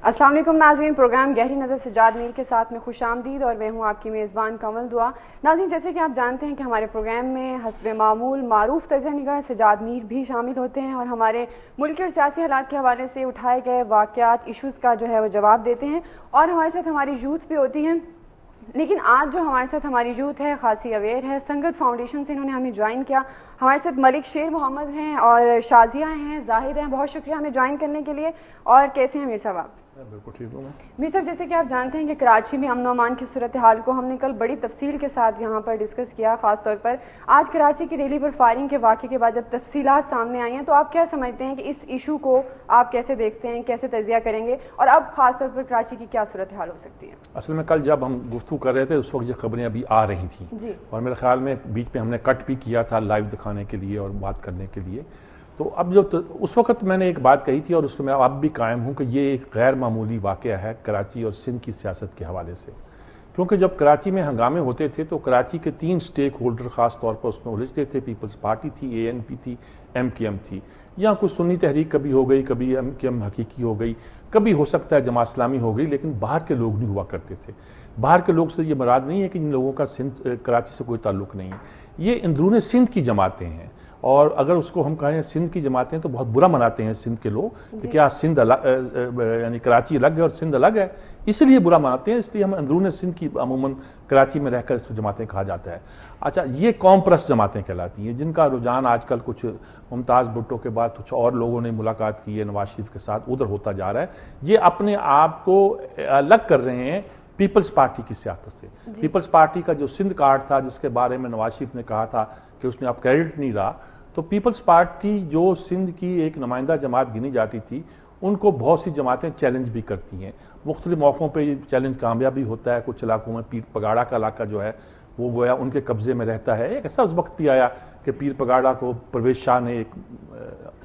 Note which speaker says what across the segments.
Speaker 1: السلام علیکم ناظرین، پروگرام گہری نظر سجاد میر کے ساتھ میں خوش آمدید اور میں ہوں آپ کی میزبان کمل دعا۔ ناظرین، جیسے کہ آپ جانتے ہیں کہ ہمارے پروگرام میں حسب معمول معروف طرز نگار سجاد میر بھی شامل ہوتے ہیں اور ہمارے ملکی اور سیاسی حالات کے حوالے سے اٹھائے گئے واقعات ایشوز کا جو ہے وہ جواب دیتے ہیں، اور ہمارے ساتھ ہماری یوتھ بھی ہوتی ہیں۔ لیکن آج جو ہمارے ساتھ ہماری یوتھ ہے خاصی اویئر ہے، سنگت فاؤنڈیشن سے انہوں نے ہمیں جوائن کیا۔ ہمارے ساتھ ملک شیر محمد ہیں اور شازیہ ہیں، زاہد ہیں، بہت شکریہ ہمیں جوائن کرنے کے لیے۔ اور کیسے ہیں میر صاحب آپ؟
Speaker 2: بالکل ٹھیک ہوں
Speaker 1: میر صاحب، جیسے کہ آپ جانتے ہیں کہ کراچی میں امن و امان کی صورتحال کو ہم نے کل بڑی تفصیل کے ساتھ یہاں پر ڈسکس کیا، خاص طور پر آج کراچی کی ریلی پر فائرنگ کے واقعے کے بعد جب تفصیلات سامنے آئی ہیں تو آپ کیا سمجھتے ہیں کہ اس ایشو کو آپ کیسے دیکھتے ہیں، کیسے تجزیہ کریں گے اور اب خاص طور پر کراچی کی کیا صورتحال ہو سکتی ہے؟
Speaker 2: اصل میں کل جب ہم گفتگو کر رہے تھے اس وقت یہ خبریں ابھی آ رہی تھیں
Speaker 1: جی، اور
Speaker 2: میرے خیال میں بیچ میں ہم نے کٹ بھی کیا تھا لائیو دکھانے کے لیے اور بات کرنے کے لیے۔ تو اب جو اس وقت میں نے ایک بات کہی تھی اور اس میں اب بھی قائم ہوں کہ یہ ایک غیر معمولی واقعہ ہے کراچی اور سندھ کی سیاست کے حوالے سے، کیونکہ جب کراچی میں ہنگامے ہوتے تھے تو کراچی کے 3 سٹیک ہولڈر خاص طور پر اس میں الجھتے تھے۔ پیپلز پارٹی تھی، ANP تھی، MKM تھی، یا کوئی سنی تحریک کبھی ہو گئی، کبھی MKM حقیقی ہو گئی، کبھی ہو سکتا ہے جماعت اسلامی ہو گئی، لیکن باہر کے لوگ نہیں ہوا کرتے تھے۔ باہر کے لوگ سے یہ مراد نہیں ہے کہ ان لوگوں کا کراچی سے کوئی تعلق نہیں ہے، یہ اندرون سندھ کی جماعتیں ہیں، اور اگر اس کو ہم کہیں سندھ کی جماعتیں تو بہت برا مناتے ہیں سندھ کے لوگ کہ کیا سندھ یعنی کراچی الگ ہے اور سندھ الگ ہے، اس لیے برا مناتے ہیں، اس لیے ہم اندرون سندھ کی عموماً کراچی میں رہ کر اس کو جماعتیں کہا جاتا ہے۔ اچھا، یہ قوم پرست جماعتیں کہلاتی ہیں جن کا رجحان آج کل کچھ ممتاز بھٹو کے بعد کچھ اور لوگوں نے ملاقات کی ہے نواز شریف کے ساتھ، ادھر ہوتا جا رہا ہے۔ یہ اپنے آپ کو الگ کر رہے ہیں پیپلز پارٹی کی سیاست سے۔ پیپلز پارٹی کا جو سندھ کارڈ تھا جس کے بارے میں نواز شریف نے کہا تھا کہ اس میں اب کریڈٹ نہیں رہا، تو پیپلز پارٹی جو سندھ کی ایک نمائندہ جماعت گنی جاتی تھی ان کو بہت سی جماعتیں چیلنج بھی کرتی ہیں، مختلف موقعوں پہ یہ چیلنج کامیاب بھی ہوتا ہے۔ کچھ علاقوں میں پیر پگاڑا کا علاقہ جو ہے وہ گویا ان کے قبضے میں رہتا ہے۔ ایک ایسا وقت بھی آیا کہ پیر پگاڑا کو پرویز شاہ نے ایک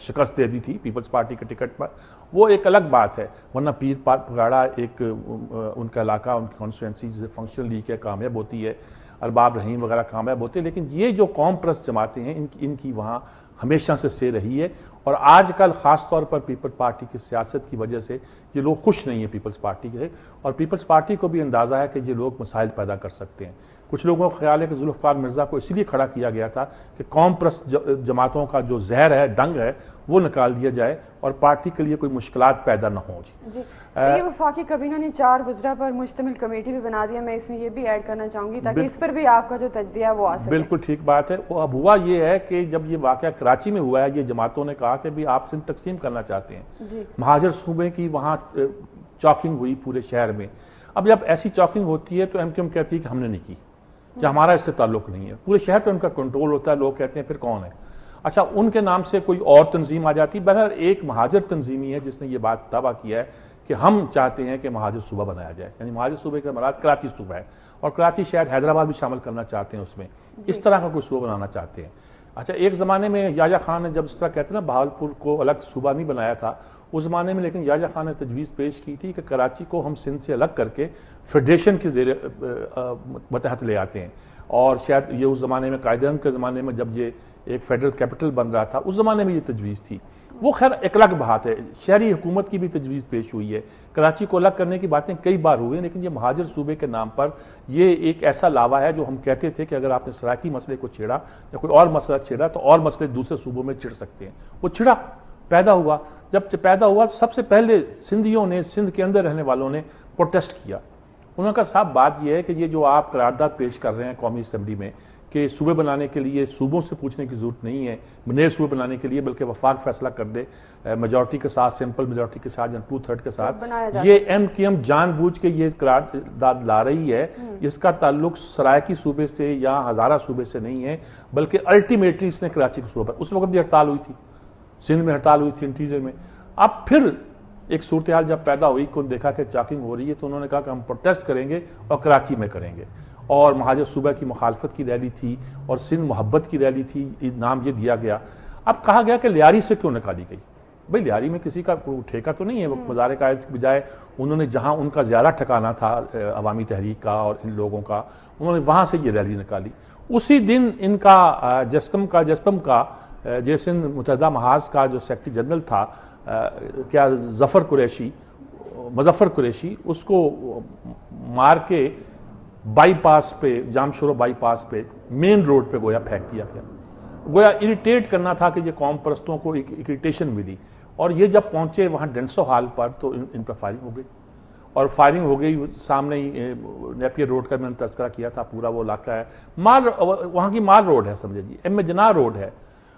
Speaker 2: شکست دے دی تھی پیپلز پارٹی کے ٹکٹ پر، وہ ایک الگ بات ہے، ورنہ پیر پگاڑا ایک ان کا علاقہ، ان کی کانسٹیٹوئنسی جسے فنکشنل لیگ ہے کامیاب ہوتی ہے، ارباب رحیم وغیرہ کامیاب ہوتے ہیں، لیکن یہ جو قوم پرست جماعتیں ہیں ان کی وہاں ہمیشہ سے سیر رہی ہے، اور آج کل خاص طور پر پیپلز پارٹی کی سیاست کی وجہ سے یہ لوگ خوش نہیں ہیں پیپلز پارٹی کے، اور پیپلز پارٹی کو بھی اندازہ ہے کہ یہ لوگ مسائل پیدا کر سکتے ہیں۔ کچھ لوگوں کا خیال ہے کہ ذوالفقار مرزا کو اس لیے کھڑا کیا گیا تھا کہ قوم پرست جماعتوں کا جو زہر ہے، ڈنگ ہے، وہ نکال دیا جائے اور پارٹی کے لیے کوئی مشکلات پیدا نہ ہوں۔
Speaker 1: جی، یہ وفاقی کابینہ نے 4 وزراء پر مشتمل کمیٹی بھی بنا دیا، میں اس میں یہ بھی ایڈ کرنا چاہوں گی تاکہ اس پر بھی آپ کا جو تجزیہ ہے وہ آ سکے۔
Speaker 2: بالکل ٹھیک بات ہے۔ اب ہوا یہ ہے کہ جب یہ واقعہ کراچی میں ہوا ہے، یہ جماعتوں نے کہا کہ بھی آپ سندھ تقسیم کرنا چاہتے ہیں، مہاجر صوبے کی وہاں چاکنگ ہوئی پورے شہر میں۔ اب جب ایسی چاکنگ ہوتی ہے تو MKM کہتی ہے کہ ہم نے نہیں کی، کہ ہمارا اس سے تعلق نہیں ہے، پورے شہر پہ ان کا کنٹرول ہوتا ہے، لوگ کہتے ہیں پھر کون ہے؟ اچھا، ان کے نام سے کوئی اور تنظیم آ جاتی ہے۔ بہرحال ایک مہاجر تنظیمی ہے جس نے یہ بات دعویٰ کیا ہے کہ ہم چاہتے ہیں کہ مہاجر صوبہ بنایا جائے، یعنی مہاجر صوبے کا مراد کراچی صوبہ ہے، اور کراچی شاید حیدرآباد بھی شامل کرنا چاہتے ہیں اس میں، اس طرح کا کوئی صوبہ بنانا چاہتے ہیں۔ اچھا، ایک زمانے میں یحییٰ خان نے جب اس طرح کہتے ہیں نا بہاولپور کو الگ صوبہ نہیں بنایا تھا اس زمانے میں، لیکن یحییٰ خان نے تجویز پیش کی تھی کہ کراچی کو ہم سندھ سے الگ کر کے فیڈریشن کے زیر متحد لے آتے ہیں، اور شاید یہ اس زمانے میں قائد اعظم کے زمانے میں جب یہ ایک فیڈرل کیپٹل بن رہا تھا اس زمانے میں یہ تجویز تھی۔ وہ خیر ایک الگ بات ہے، شہری حکومت کی بھی تجویز پیش ہوئی ہے، کراچی کو الگ کرنے کی باتیں کئی بار ہوئی ہیں، لیکن یہ مہاجر صوبے کے نام پر یہ ایک ایسا لاوا ہے جو ہم کہتے تھے کہ اگر آپ نے سرائکی مسئلے کو چھیڑا یا کوئی اور مسئلہ چھیڑا تو اور مسئلے دوسرے صوبوں میں چھڑ سکتے ہیں۔ وہ چھڑا، پیدا ہوا، جب پیدا ہوا سب سے پہلے سندھیوں نے، سندھ کے اندر رہنے والوں نے پروٹیسٹ کیا۔ انہوں نے کہا صاحب بات یہ ہے کہ یہ جو آپ قرارداد پیش کر رہے ہیں قومی اسمبلی میں کہ صوبے بنانے کے لیے صوبوں سے پوچھنے کی ضرورت نہیں ہے نئے صوبے بنانے کے لیے، بلکہ وفاق فیصلہ کر دے میجورٹی کے ساتھ، سمپل میجورٹی کے ساتھ یا 2/3 کے ساتھ، یہ MKM جان بوجھ کے یہ قرارداد لا رہی ہے۔ اس کا تعلق سرائکی صوبے سے یا ہزارہ صوبے سے نہیں ہے، بلکہ الٹیمیٹلی اس نے کراچی کو صوبہ، اس وقت بھی ہڑتال ہوئی تھی، سندھ میں ہڑتال ہوئی تھی انٹیریئر میں۔ اب پھر ایک صورتحال جب پیدا ہوئی کہ دیکھا کہ چاکنگ ہو رہی ہے تو انہوں نے کہا کہ ہم پروٹیسٹ کریں گے اور کراچی میں کریں گے، اور مہاجر صوبہ کی مخالفت کی ریلی تھی اور سندھ محبت کی ریلی تھی، نام یہ دیا گیا۔ اب کہا گیا کہ لیاری سے کیوں نکالی گئی؟ بھئی لیاری میں کسی کا ٹھیکہ تو نہیں ہے، وہ مزار قائد کے بجائے انہوں نے جہاں ان کا زیادہ ٹھکانا تھا عوامی تحریک کا اور ان لوگوں کا، انہوں نے وہاں سے یہ ریلی نکالی۔ اسی دن ان کا جسپم کا سندھ متحدہ محاذ کا جو سیکرٹری جنرل تھا کیا ظفر قریشی، مظفر قریشی اس کو مار کے بائی پاس پہ جامشورو بائی پاس پہ مین روڈ پہ گویا پھینک دیا گیا. گویا اریٹیٹ کرنا تھا کہ یہ قوم پرستوں کو ایک اریٹیشن ملی, اور یہ جب پہنچے وہاں ڈینسو ہال پر تو ان پر فائرنگ ہو گئی, اور فائرنگ ہو گئی سامنے ہی نیپیر روڈ کا میں نے تذکرہ کیا تھا, پورا وہ علاقہ ہے مال, وہاں کی مال روڈ ہے سمجھے جی, ایم جناح روڈ ہے,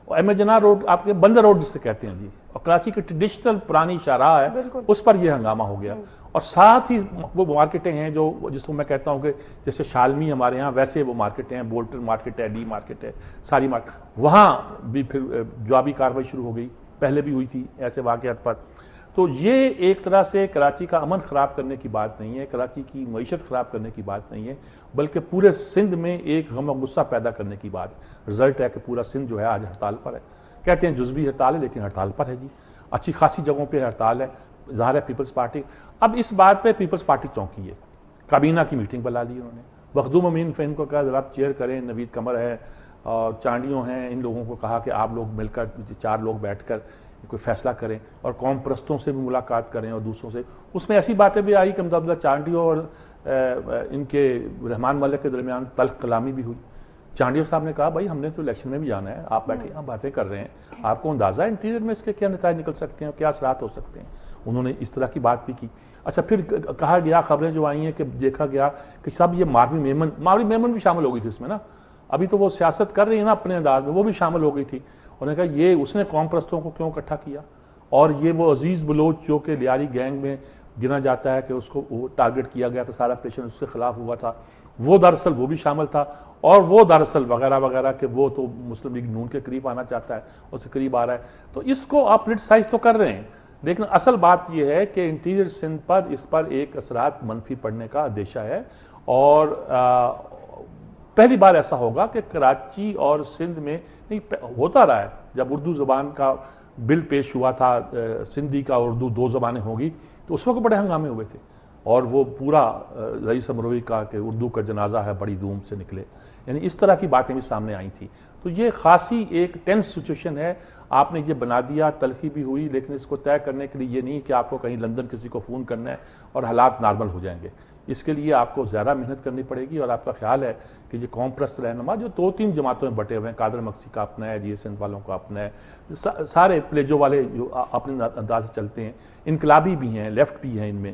Speaker 2: ایم جناح روڈ آپ کے بندر روڈ جس سے کہتے ہیں جی, اور کراچی کی ٹریڈیشنل پرانی شاہراہ ہے اس پر یہ ہنگامہ ہو گیا. اور ساتھ ہی وہ مارکیٹیں ہیں جو جس کو میں کہتا ہوں کہ جیسے شالمی ہمارے ہاں ویسے وہ مارکیٹیں ہیں, بولٹن مارکیٹ ہے, ڈی مارکیٹ ہے, ساری مارکیٹ, وہاں بھی پھر جوابی کارروائی شروع ہو گئی, پہلے بھی ہوئی تھی ایسے واقعات پر. تو یہ ایک طرح سے کراچی کا امن خراب کرنے کی بات نہیں ہے, کراچی کی معیشت خراب کرنے کی بات نہیں ہے, بلکہ پورے سندھ میں ایک غم و غصہ پیدا کرنے کی بات. رزلٹ ہے کہ پورا سندھ جو ہے آج ہڑتال پر ہے, کہتے ہیں جزوی ہڑتال ہے لیکن ہڑتال پر ہے جی, اچھی خاصی جگہوں پہ ہڑتال ہے. ظاہر ہے پیپلز پارٹی, اب اس بات پہ پیپلز پارٹی چونکی ہے, کابینہ کی میٹنگ بلا لی انہوں نے, مخدوم امین فہم کو کہا ذرا آپ چیئر کریں, نوید قمر ہے اور چانڈیوں ہیں, ان لوگوں کو کہا کہ آپ لوگ مل کر 4 لوگ بیٹھ کر کوئی فیصلہ کریں اور قوم پرستوں سے بھی ملاقات کریں اور دوسروں سے. اس میں ایسی باتیں بھی آئی کہ عبداللہ چانڈیوں اور ان کے رحمان ملک کے درمیان تلخ کلامی بھی ہوئی. چانڈیوں صاحب نے کہا بھائی ہم نے تو الیکشن میں بھی جانا ہے, آپ بیٹھے ہم باتیں کر رہے ہیں, آپ کو اندازہ ہے انٹیریئر میں اس کے کیا نتائج نکل سکتے ہیں, کیا اثرات ہو سکتے ہیں. انہوں نے اس طرح کی بات بھی کی. اچھا پھر کہا گیا, خبریں جو آئی ہیں کہ دیکھا گیا کہ سب یہ ماوری میمن بھی شامل ہو گئی تھی اس میں نا, ابھی تو وہ سیاست کر رہی ہے نا اپنے انداز میں, وہ بھی شامل ہو گئی تھی. انہوں نے کہا یہ اس نے قوم پرستوں کو کیوں اکٹھا کیا, اور یہ وہ عزیز بلوچ جو کہ لیاری گینگ میں گنا جاتا ہے کہ اس کو وہ ٹارگٹ کیا گیا تھا, سارا آپریشن اس کے خلاف ہوا تھا, وہ دراصل وہ بھی شامل تھا, اور وہ دراصل وغیرہ وغیرہ کہ وہ تو مسلم لیگ نون کے قریب آنا چاہتا ہے, اس کے قریب آ رہا ہے. تو اس کو آپ پولیٹیسائز تو کر رہے ہیں, لیکن اصل بات یہ ہے کہ انٹیریئر سندھ پر اس پر ایک اثرات منفی پڑنے کا اندیشہ ہے. اور پہلی بار ایسا ہوگا کہ کراچی اور سندھ میں نہیں ہوتا رہا ہے, جب اردو زبان کا بل پیش ہوا تھا, سندھی کا اردو 2 زبانیں ہوں گی, تو اس وقت بڑے ہنگامے ہوئے تھے, اور وہ پورا رئیس امروی کا کہ اردو کا جنازہ ہے بڑی دھوم سے نکلے, یعنی اس طرح کی باتیں بھی سامنے آئی تھیں. تو یہ خاصی ایک ٹینس سچویشن ہے, آپ نے یہ بنا دیا, تلخی بھی ہوئی, لیکن اس کو طے کرنے کے لیے یہ نہیں کہ آپ کو کہیں لندن کسی کو فون کرنا ہے اور حالات نارمل ہو جائیں گے. اس کے لیے آپ کو زیادہ محنت کرنی پڑے گی. اور آپ کا خیال ہے کہ یہ قوم پرست رہنما جو 2-3 جماعتوں میں بٹے ہوئے ہیں, قادر مکسی کا اپنا ہے, جی سندھ والوں کا اپنا ہے, سارے پلیجو والے جو اپنے انداز سے چلتے ہیں, انقلابی بھی ہیں, لیفٹ بھی ہیں, ان میں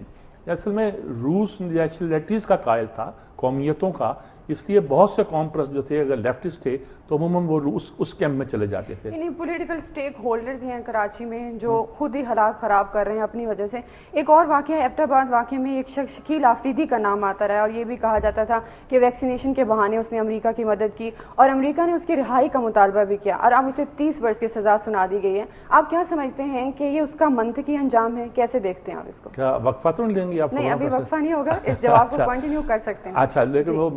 Speaker 2: اصل میں روس نیشنلٹیز کا قائل تھا, قومیتوں کا, اس لیے بہت سے قوم پرست جو تھے اگر لیفٹسٹ تھے تو عموماً وہ اس کیمپ میں چلے جاتے تھے.
Speaker 1: یعنی پولیٹیکل سٹیک ہولڈرز ہیں کراچی میں جو خود ہی حالات خراب کر رہے ہیں اپنی وجہ سے. ایک اور واقعہ ایبٹ آباد واقعے میں ایک شخص شکیل آفریدی کا نام آتا رہا, اور یہ بھی کہا جاتا تھا کہ ویکسینیشن کے بہانے اس نے امریکہ کی مدد کی اور امریکہ نے اس کی رہائی کا مطالبہ بھی کیا, اور اب اسے 30 برس کی سزا سنا دی گئی ہے. آپ کیا سمجھتے ہیں کہ یہ اس کا منطقی انجام ہے, کیسے دیکھتے ہیں آپ اس کو؟
Speaker 2: کیا وقفہ تو نہیں لیں گے آپ؟
Speaker 1: نہیں ابھی وقفہ نہیں ہوگا, اس جواب کو کنٹینیو کر سکتے ہیں.
Speaker 2: اچھا, لیکن وہ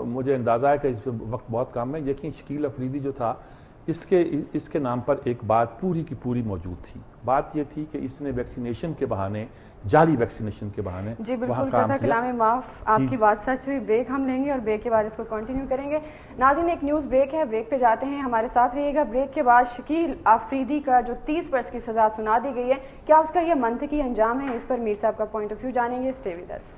Speaker 2: مجھے اندازہ ہے کہ اس وقت بہت کم ہے. یقین شکیل افریدی جو تھا اس کے نام پر ایک بات پوری کی پوری موجود تھی. بات یہ تھی کہ اس نے ویکسینیشن کے بہانے, جعلی ویکسینیشن کے بہانے
Speaker 1: جی بالکل قطع کلام معاف, آپ کی بات سچ ہوئی. بریک ہم لیں گے اور بریک کے بعد اس کو کنٹینیو کریں گے. ناظرین ایک نیوز بریک ہے, بریک پہ جاتے ہیں, ہمارے ساتھ رہیے گا. بریک کے بعد شکیل آفریدی کا جو 30 برس کی سزا سنا دی گئی ہے, کیا اس کا یہ منطقی انجام ہے, اس پر میر صاحب کا پوائنٹ آف ویو جانیں گے. Stay with us.